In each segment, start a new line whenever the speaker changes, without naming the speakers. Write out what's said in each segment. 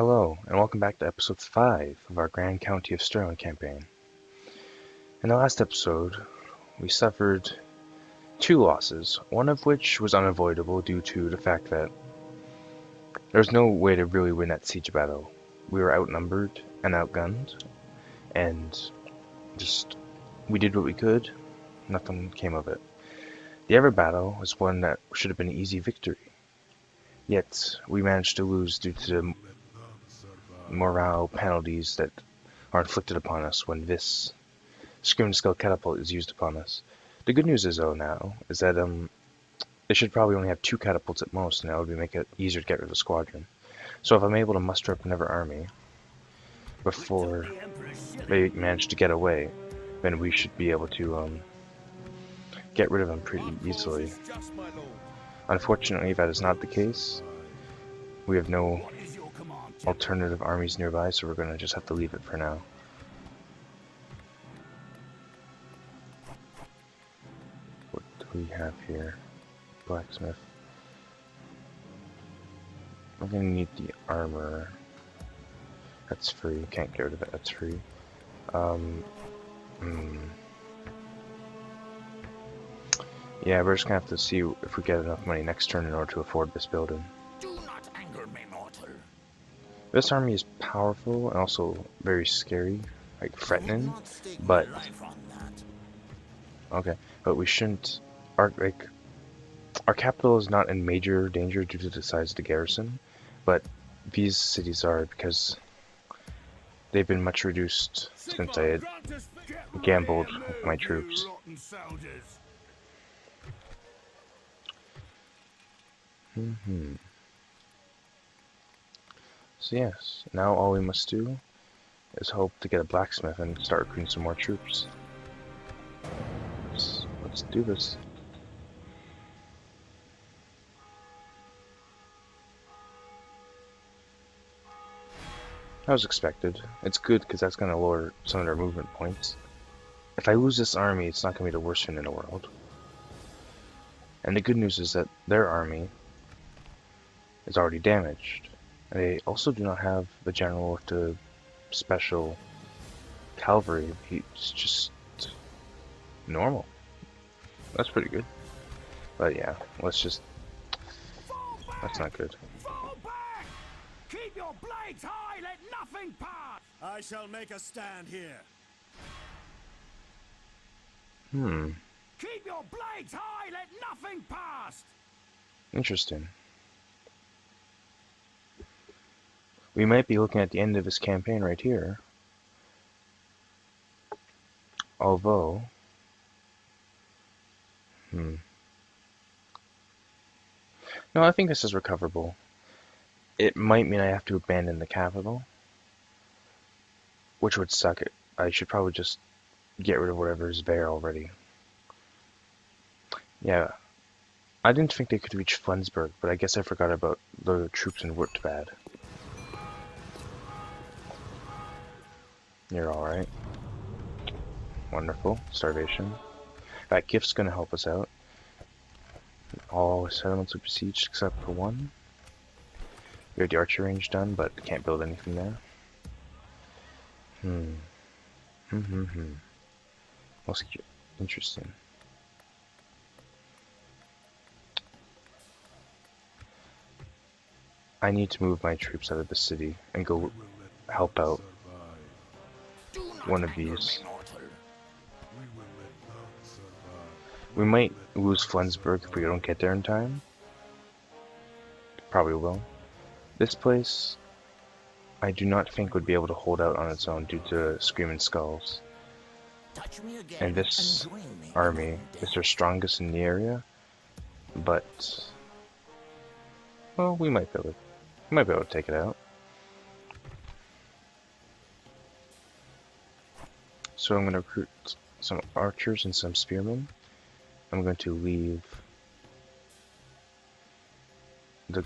Hello, and welcome back to episode 5 of our Grand County of Stirland campaign. In the last episode, we suffered 2 losses, one of which was unavoidable due to the fact that there was no way to really win that siege battle. We were outnumbered and outgunned, and we did what we could, nothing came of it. The other battle was one that should have been an easy victory, yet we managed to lose due to the morale penalties that are inflicted upon us when this Screaming Skull catapult is used upon us. The good news is, though, now, is that they should probably only have 2 catapults at most, and that would make it easier to get rid of the squadron. So if I'm able to muster up another army before they manage to get away, then we should be able to get rid of them pretty easily. Unfortunately, that is not the case. We have no alternative armies nearby, so we're going to just have to leave it for now. What do we have here? Blacksmith. We're going to need the armor. That's free. Can't get rid of it. That's free. Yeah, we're just going to have to see if we get enough money next turn in order to afford this building.
Do not anger me, mortal.
This army is powerful and also very scary, like threatening, but okay, but we shouldn't. Our capital is not in major danger due to the size of the garrison, but these cities are because they've been much reduced since I had gambled with my troops. So yes, now all we must do is hope to get a blacksmith and start recruiting some more troops. Let's do this. That was expected. It's good because that's going to lower some of their movement points. If I lose this army, it's not going to be the worst thing in the world. And the good news is that their army is already damaged. They also do not have the general with the special cavalry. He's just normal. That's pretty good. But yeah, that's not good.
Fall back! Keep your blades high, let nothing pass!
I shall make a stand here.
Keep your blades high, let nothing pass!
Interesting. We might be looking at the end of this campaign right here. Although, no, I think this is recoverable. It might mean I have to abandon the capital, which would suck. I should probably just get rid of whatever is there already. Yeah, I didn't think they could reach Flensburg, but I guess I forgot about the troops in Württemberg. You're alright. Wonderful. Starvation. That gift's gonna help us out. All settlements are besieged except for one. We have the archer range done, but can't build anything there. Most interesting. I need to move my troops out of the city and go help out one of these. We might lose Flensburg if we don't get there in time. Probably will. This place, I do not think would be able to hold out on its own due to Screaming Skulls. And this army is their strongest in the area, but well, we might be able to take it out. So I'm going to recruit some archers and some spearmen. I'm going to leave the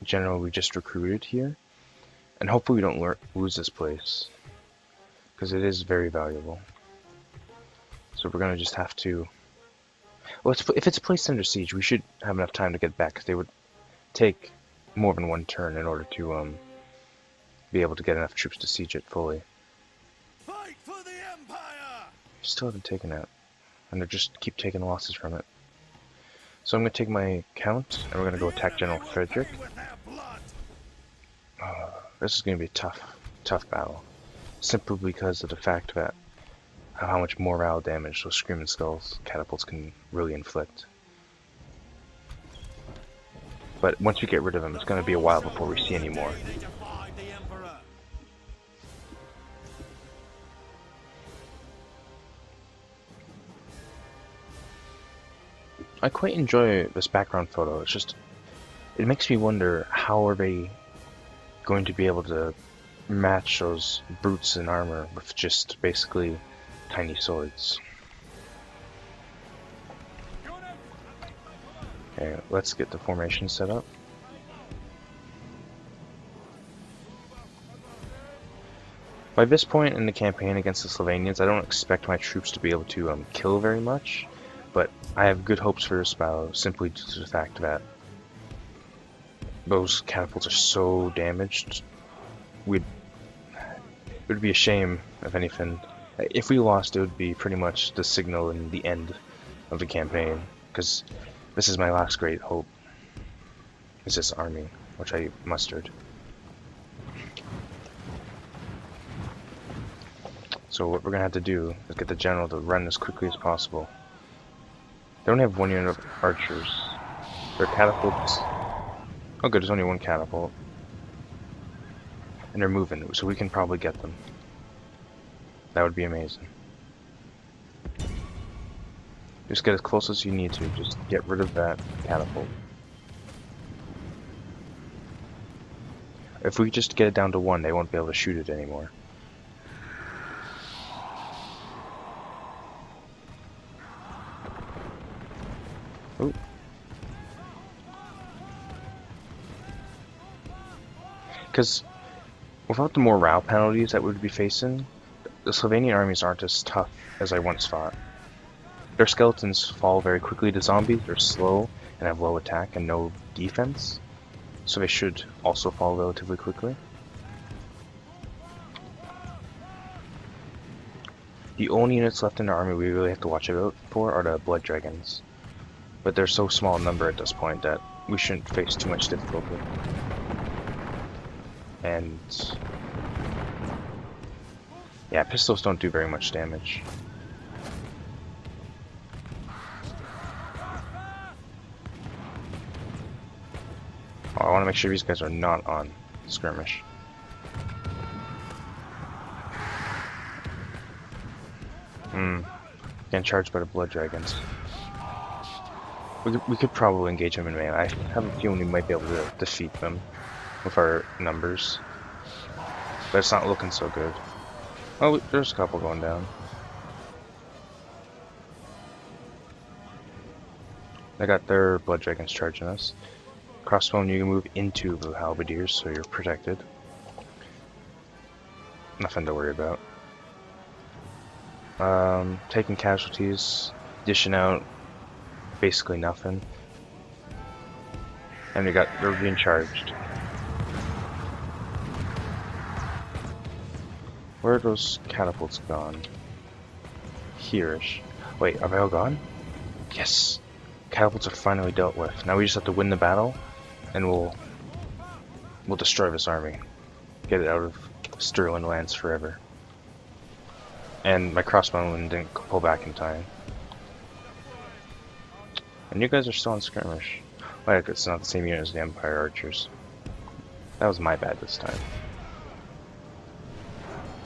general we just recruited here, and hopefully we don't lose this place, because it is very valuable. So we're going to just have to, well, if it's placed under siege, we should have enough time to get back, because they would take more than one turn in order to be able to get enough troops to siege it fully.
Fight for the Empire!
Still haven't taken it, and they just keep taking losses from it. So I'm going to take my count, and we're going to go attack General Frederick. This is going to be a tough battle, simply because of the fact that how much morale damage those Screaming Skulls catapults can really inflict. But once we get rid of them, it's going to be a while before we see any more. I quite enjoy this background photo. It's just, it makes me wonder how are they going to be able to match those brutes in armor with just basically tiny swords. Okay, let's get the formation set up. By this point in the campaign against the Slovenians, I don't expect my troops to be able to kill very much, but I have good hopes for this battle simply due to the fact that those catapults are so damaged. It would be a shame, if anything. If we lost, it would be pretty much the signal and the end of the campaign, because this is my last great hope. Is this army, which I mustered. So what we're gonna have to do is get the general to run as quickly as possible. They only have 1 unit of archers. Their catapults. Oh good, there's only 1 catapult. And they're moving, so we can probably get them. That would be amazing. Just get as close as you need to, just get rid of that catapult. If we just get it down to 1, they won't be able to shoot it anymore. Ooh. Because without the morale penalties that we would be facing, the Slovenian armies aren't as tough as I once thought. Their skeletons fall very quickly to zombies, they're slow and have low attack and no defense, so they should also fall relatively quickly. The only units left in the army we really have to watch out for are the blood dragons, but they're so small in number at this point that we shouldn't face too much difficulty. And yeah, pistols don't do very much damage. Oh, I want to make sure these guys are not on skirmish. Getting charged by the blood dragons. We could probably engage them in melee. I have a feeling we might be able to defeat them with our numbers, but it's not looking so good. Oh, there's a couple going down. They got their blood dragons charging us. Crossbone, you can move into the halberdiers, so you're protected. Nothing to worry about. Taking casualties, dishing out basically nothing. And they're being charged. Where are those catapults gone? Here-ish. Wait, are they all gone? Yes! Catapults are finally dealt with. Now we just have to win the battle, and we'll destroy this army. Get it out of Stirland lands forever. And my crossbowman didn't pull back in time. And you guys are still on skirmish. Wait, it's not the same unit as the Empire archers. That was my bad this time.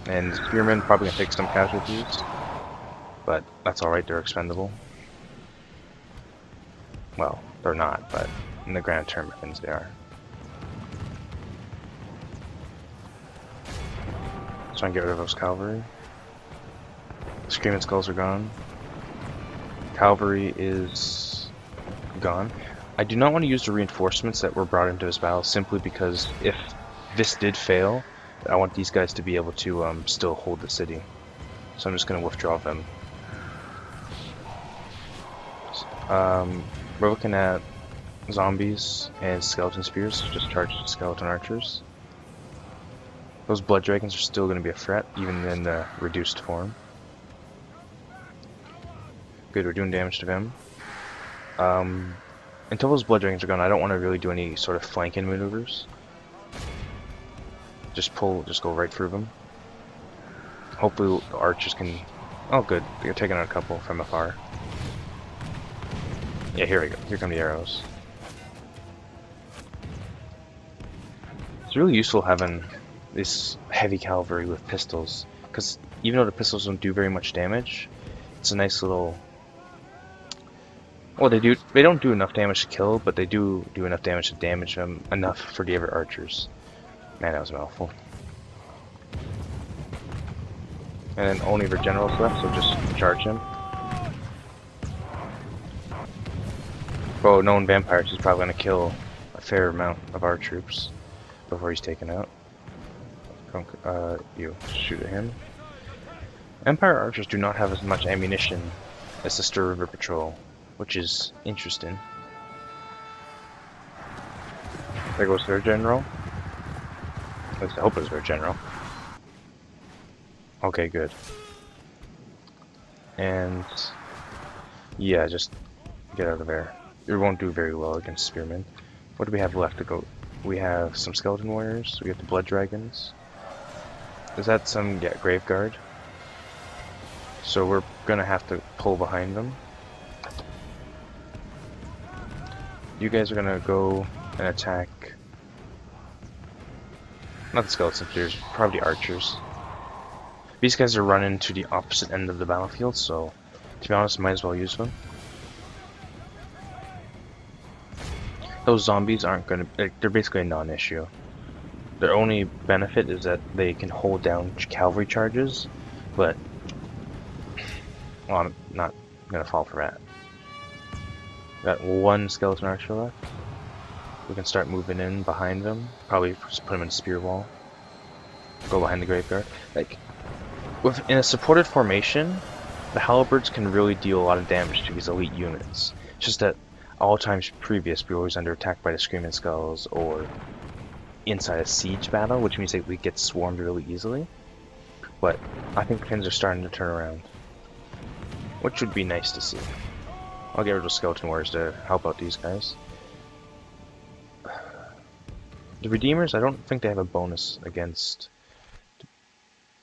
And spearmen probably gonna take some casualties, but that's alright, they're expendable. Well, they're not, but in the grand term of things they are. Try and get rid of those cavalry. Screaming Skulls are gone. Cavalry is gone. I do not want to use the reinforcements that were brought into this battle simply because if this did fail, I want these guys to be able to still hold the city. So I'm just going to withdraw them. We're looking at zombies and skeleton spears, just charge skeleton archers. Those blood dragons are still going to be a threat, even in the reduced form. Good, we're doing damage to him. Until those blood dragons are gone, I don't want to really do any sort of flanking maneuvers. Just go right through them. Hopefully the archers can... Oh good, they're taking out a couple from afar. Yeah, here we go. Here come the arrows. It's really useful having this heavy cavalry with pistols, because even though the pistols don't do very much damage, it's a nice little... Well, they don't do enough damage to kill, but they do enough damage to damage them enough for the other archers. Man, that was a mouthful. And then only their generals left, so just charge him. Well, knowing vampires, he's probably going to kill a fair amount of our troops before he's taken out. You shoot at him. Empire archers do not have as much ammunition as the Stir River Patrol, which is interesting. There goes their general. At least I hope it's their general. Okay, good. And yeah, just get out of there. It won't do very well against spearmen. What do we have left to go? We have some skeleton warriors. We have the blood dragons. Is that some grave guard? So we're gonna have to pull behind them. You guys are gonna go and attack. Not the skeleton spears, probably archers. These guys are running to the opposite end of the battlefield, so to be honest, might as well use them. Those zombies aren't gonna... They're basically a non-issue. Their only benefit is that they can hold down cavalry charges, but... Well, I'm not gonna fall for that. Got one skeleton archer left. We can start moving in behind them. Probably just put them in a spear wall. Go behind the graveyard. Like, in a supported formation, the halberds can really deal a lot of damage to these elite units. It's just that all times previous, we were always under attack by the Screaming Skulls or inside a siege battle, which means that we get swarmed really easily. But I think things are starting to turn around, which would be nice to see. I'll get rid of skeleton warriors to help out these guys. The Redeemers, I don't think they have a bonus against...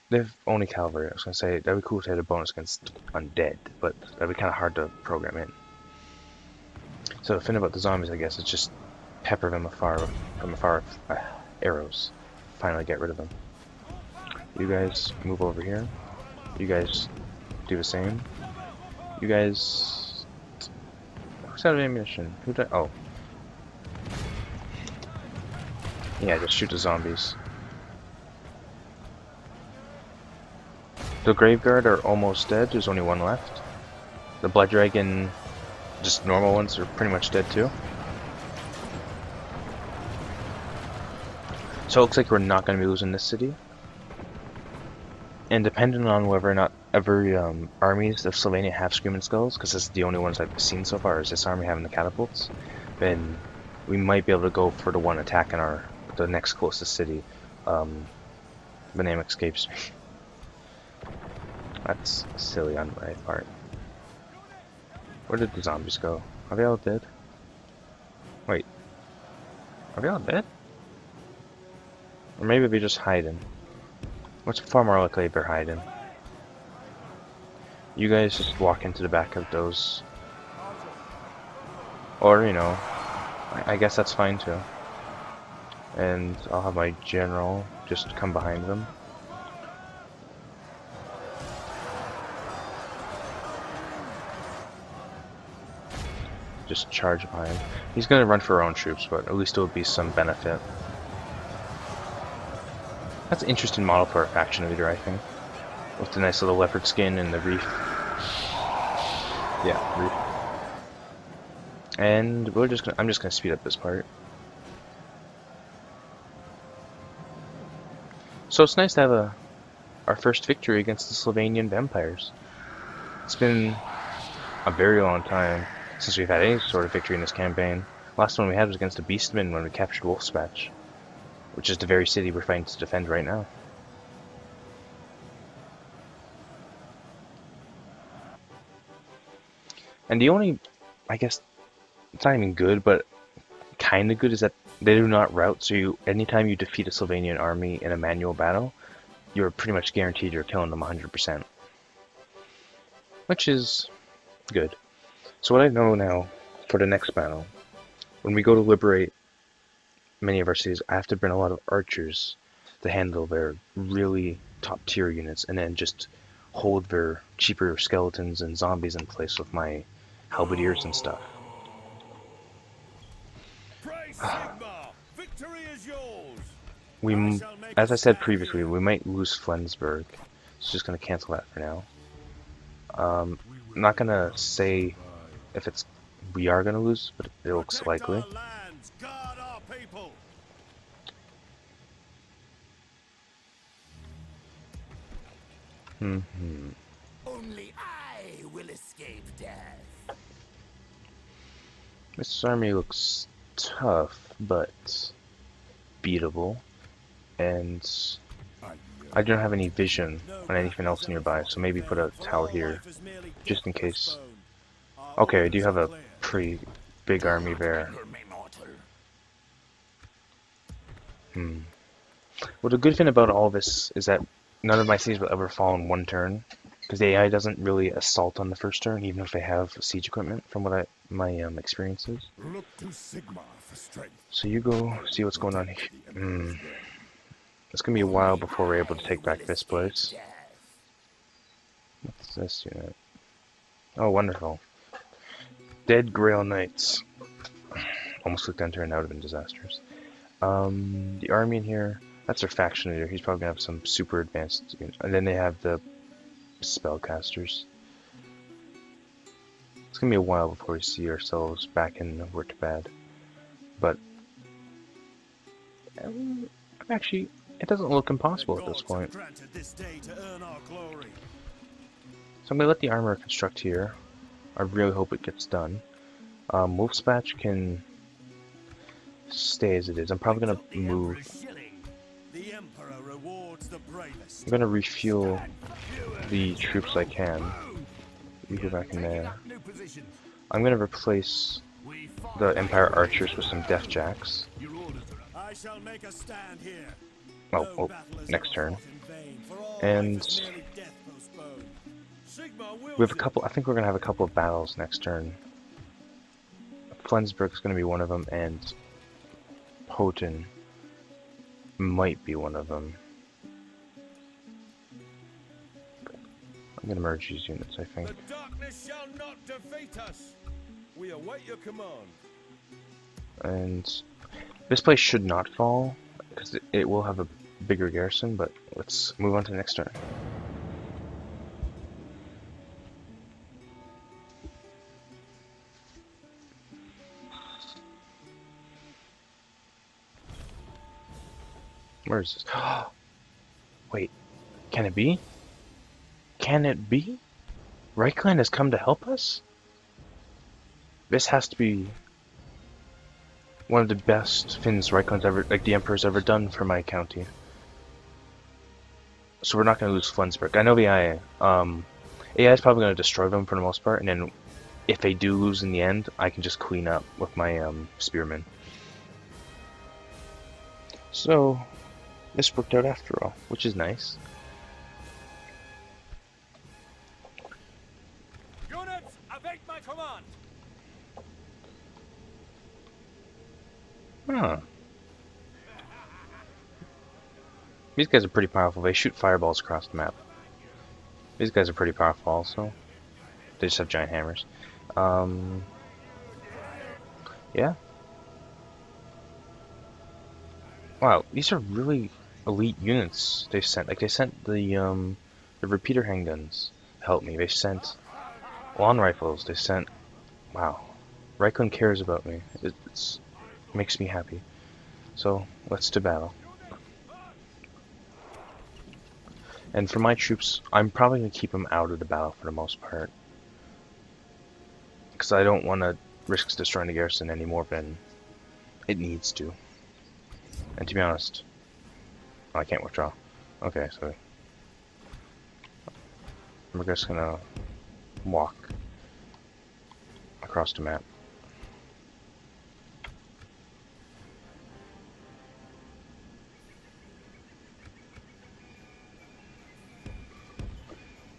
They have only cavalry. I was going to say, that'd be cool if they had a bonus against undead, but that'd be kind of hard to program in. So the thing about the zombies, I guess, is just pepper them from afar arrows. Finally get rid of them. You guys move over here. You guys do the same. You guys... Who's out of ammunition? Who died? Oh. Yeah, just shoot the zombies. The Graveguard are almost dead. There's only one left. The Blood Dragon, just normal ones, are pretty much dead too. So it looks like we're not going to be losing this city. And depending on whether or not every armies of Slovenia have Screaming Skulls, because this is the only ones I've seen so far, is this army having the catapults, then we might be able to go for the one attacking the next closest city. The name escapes me. That's silly on my part. Where did the zombies go? Are they all dead? Wait. Are they all dead? Or maybe they're just hiding. What's far more likely they're hiding? You guys just walk into the back of those. Or, you know, I guess that's fine too. And I'll have my general just come behind them. Just charge behind. He's gonna run for our own troops, but at least it would be some benefit. That's an interesting model for a faction leader, I think. With the nice little leopard skin and the reef. Yeah, reef. And I'm just gonna speed up this part. So it's nice to have our first victory against the Slovenian vampires. It's been a very long time since we've had any sort of victory in this campaign. Last one we had was against the Beastmen when we captured Wolfspatch. which is the very city we're fighting to defend right now. And the only, I guess, it's not even good, but kind of good, is that they do not rout, so anytime you defeat a Sylvanian army in a manual battle, you're pretty much guaranteed you're killing them 100%. Which is good. So what I know now, for the next battle, when we go to liberate many of our cities, I have to bring a lot of archers to handle their really top tier units, and then just hold their cheaper skeletons and zombies in place with my halberdiers and stuff.
Praise Sigma! Victory is yours!
We, as I said previously, we might lose Flensburg, so just gonna cancel that for now. I'm not gonna say if we are gonna lose, but it looks likely.
Our lands, guard our people.
Only I will escape death.
This army looks tough, but beatable, and I don't have any vision on anything else nearby, so maybe put a tower here, just in case. Okay, I do have a pretty big army there. Well, the good thing about all this is that none of my cities will ever fall in one turn, because the AI doesn't really assault on the first turn, even if they have siege equipment, from what my experience is.
Look to Sigma for strength.
So you go see what's going on here. It's gonna be a while before we're able to take back this place. What's this unit? Oh, wonderful. Dead Grail Knights. Almost clicked enter and that would have been disastrous. The army in here, that's their faction leader. He's probably gonna have some super advanced unit. And then they have the spellcasters. It's gonna be a while before we see ourselves back in Wurtbad. But actually, it doesn't look impossible at this point. So I'm gonna let the armor construct here. I really hope it gets done. Wolfspatch can stay as it is. I'm probably gonna move. I'm gonna refuel the troops I can. You go back in there. I'm gonna replace the Empire archers with some Death Jacks. Oh, next turn. And we have a couple. I think we're gonna have a couple of battles next turn. Flensburg's gonna be one of them, and Houghton might be one of them. I'm gonna merge these units, I think.
The darkness shall not defeat us. We await your command.
And this place should not fall, because it will have a bigger garrison, but let's move on to the next turn. Where is this? Wait, can it be? Can it be? Reichland has come to help us? This has to be one of the best things Reichland's ever, like the Emperor's ever done for my county. So we're not going to lose Flensburg. I know the AI. AI is probably going to destroy them for the most part, and then if they do lose in the end, I can just clean up with my spearmen. So this worked out after all, which is nice.
Units, await my command.
Huh. These guys are pretty powerful. They shoot fireballs across the map. These guys are pretty powerful also. They just have giant hammers. Yeah. Wow, these are really elite units they've sent. Like, they sent the repeater handguns to help me. They sent lawn rifles. They sent... Wow. Reichland cares about me. It makes me happy. So, let's to battle. And for my troops, I'm probably going to keep them out of the battle for the most part. Because I don't want to risk destroying the garrison any more than it needs to. And to be honest, Oh, I can't withdraw. Okay, so we're just gonna walk across the map.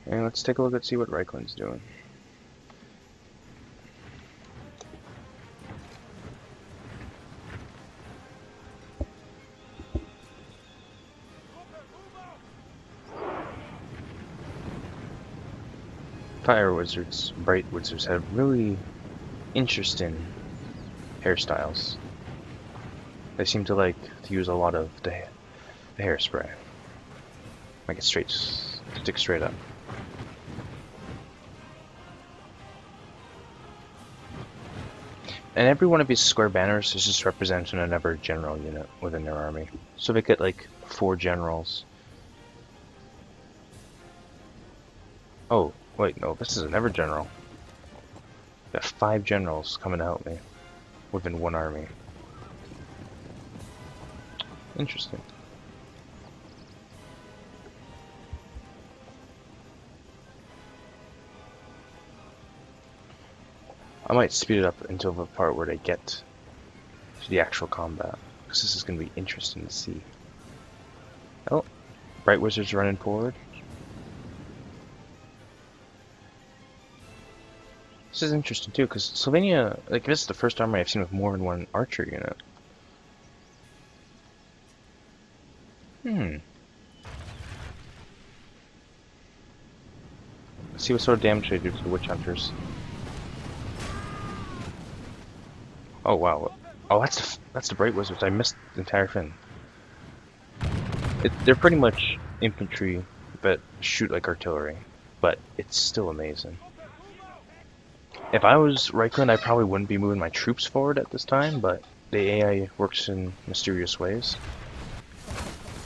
And let's take a look and see what Reichland's doing. Fire wizards, bright wizards have really interesting hairstyles. They seem to like to use a lot of the hairspray. Make it straight, stick straight up. And every one of these square banners is just representing another general unit within their army. So they get like 4 generals. Oh, wait, no, this is another general. Got 5 generals coming to help me within one army. Interesting. I might speed it up until the part where they get to the actual combat, because this is going to be interesting to see. Oh, Bright Wizard's running forward. This is interesting too, because Slovenia, like, this is the first army I've seen with more than one archer unit. Let's see what sort of damage they do to the witch hunters. Oh wow! Oh, that's the Bright Wizards. I missed the entire thing. They're pretty much infantry, but shoot like artillery. But it's still amazing. If I was Reichland, I probably wouldn't be moving my troops forward at this time, but the AI works in mysterious ways.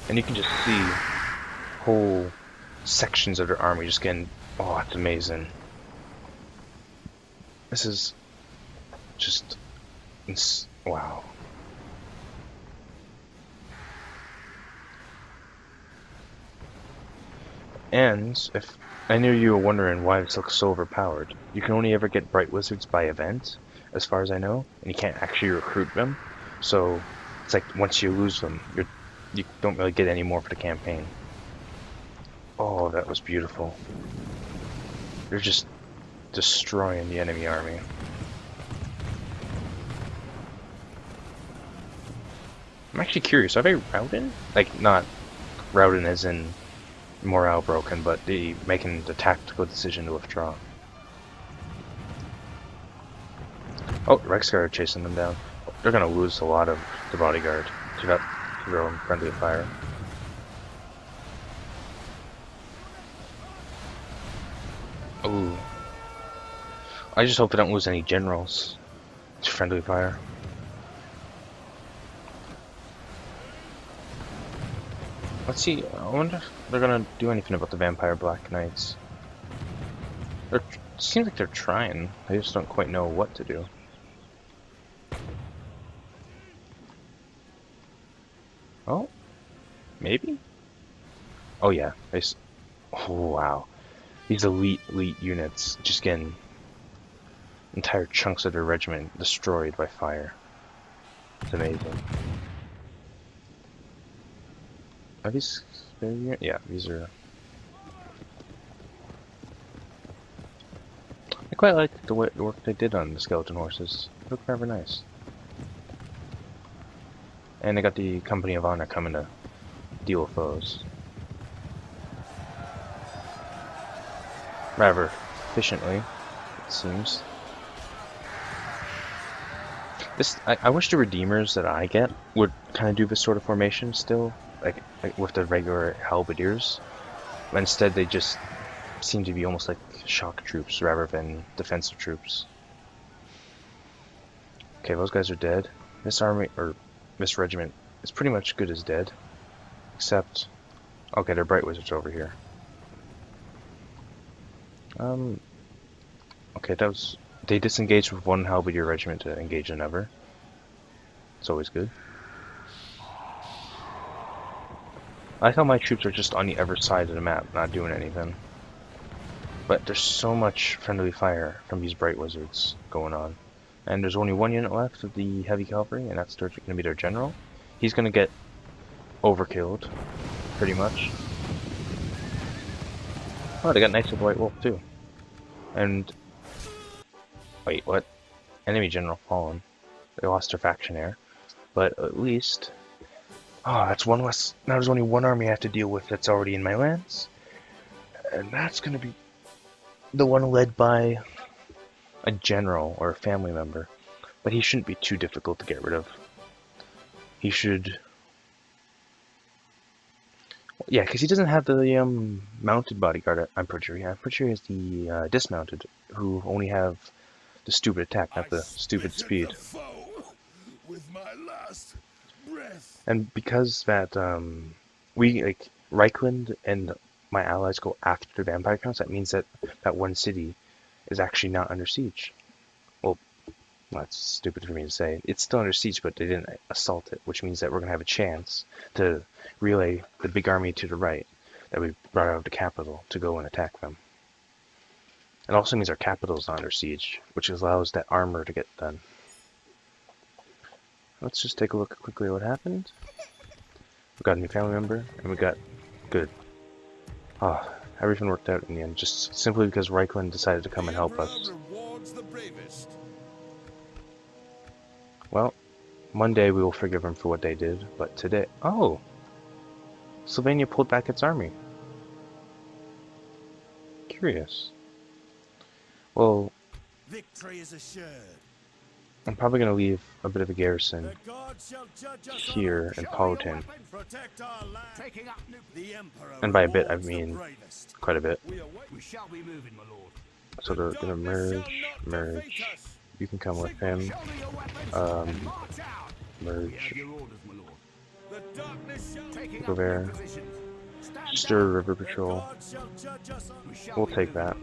And you can just see whole sections of their army just getting... Oh, it's amazing. This is just... wow. And if any of you are wondering why this looks so overpowered, you can only ever get Bright Wizards by event, as far as I know, and you can't actually recruit them. So it's like once you lose them, you don't really get any more for the campaign. Oh, that was beautiful. They're just destroying the enemy army. I'm actually curious, are they routing? Like, not routing as in morale broken, but making the tactical decision to withdraw. Oh, the Reichsguard are chasing them down. They're gonna lose a lot of the bodyguard to their own friendly fire. Ooh. I just hope they don't lose any generals to friendly fire. Let's see, I wonder if they're gonna do anything about the Vampire Black Knights. It seems like they're trying, they just don't quite know what to do. Oh? Maybe? Oh yeah, oh wow. These elite units just getting entire chunks of their regiment destroyed by fire. It's amazing. Are these... yeah, these are... I quite like the work they did on the skeleton horses. They look rather nice. And they got the Company of Honor coming to deal with foes. Rather efficiently, it seems. I wish the Redeemers that I get would kind of do this sort of formation still, like with the regular halberdiers. But instead they just seem to be almost like shock troops rather than defensive troops. Okay, those guys are dead. This army, or this regiment, is pretty much good as dead. Except, okay, they're Bright Wizards over here. Okay, they disengaged with one halberdier regiment to engage another. It's always good. I like how my troops are just on the other side of the map, not doing anything. But there's so much friendly fire from these bright wizards going on. And there's only one unit left of the heavy cavalry, and that's going to be their general. He's going to get overkilled, pretty much. Oh, they got Knights of the White Wolf too. And wait, what? Enemy general fallen. They lost their factionaire, but at least, oh, that's one less. Now there's only one army I have to deal with that's already in my lands, and that's going to be the one led by a general or a family member. But he shouldn't be too difficult to get rid of. He should. Yeah, because he doesn't have the mounted bodyguard. I'm pretty sure. Yeah, I'm pretty sure he has the dismounted, who only have the stupid attack, not the stupid speed.
With my last breath.
And because that we like Reichland and my allies go after the vampire counts, that means that that one city is actually not under siege. Well, that's stupid for me to say. It's still under siege, but they didn't assault it, which means that we're gonna have a chance to relay the big army to the right that we brought out of the capital to go and attack them. It also means our capital is not under siege, which allows that armor to get done. Let's just take a look quickly at what happened. We got a new family member, and we got good. Ah, everything worked out in the end, just simply because Reichland decided to come and help us. Well, Monday we will forgive them for what they did, but today... Oh! Sylvania pulled back its army. Curious. Well,
Victory is assured.
I'm probably going to leave a bit of a garrison here in Powhatan. And by a bit, I mean quite a bit. So they're going to merge. You can come with him. Merge. Go there. Stir River Patrol. We'll take that.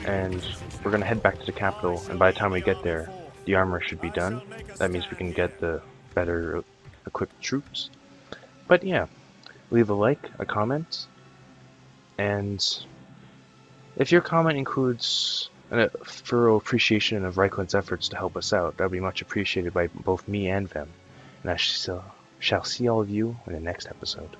And we're going to head back to the capital, and by the time we get there, the armor should be done. That means we can get the better equipped troops. But yeah, leave a like, a comment, and if your comment includes a thorough appreciation of Reichland's efforts to help us out, that would be much appreciated by both me and them. And I shall see all of you in the next episode.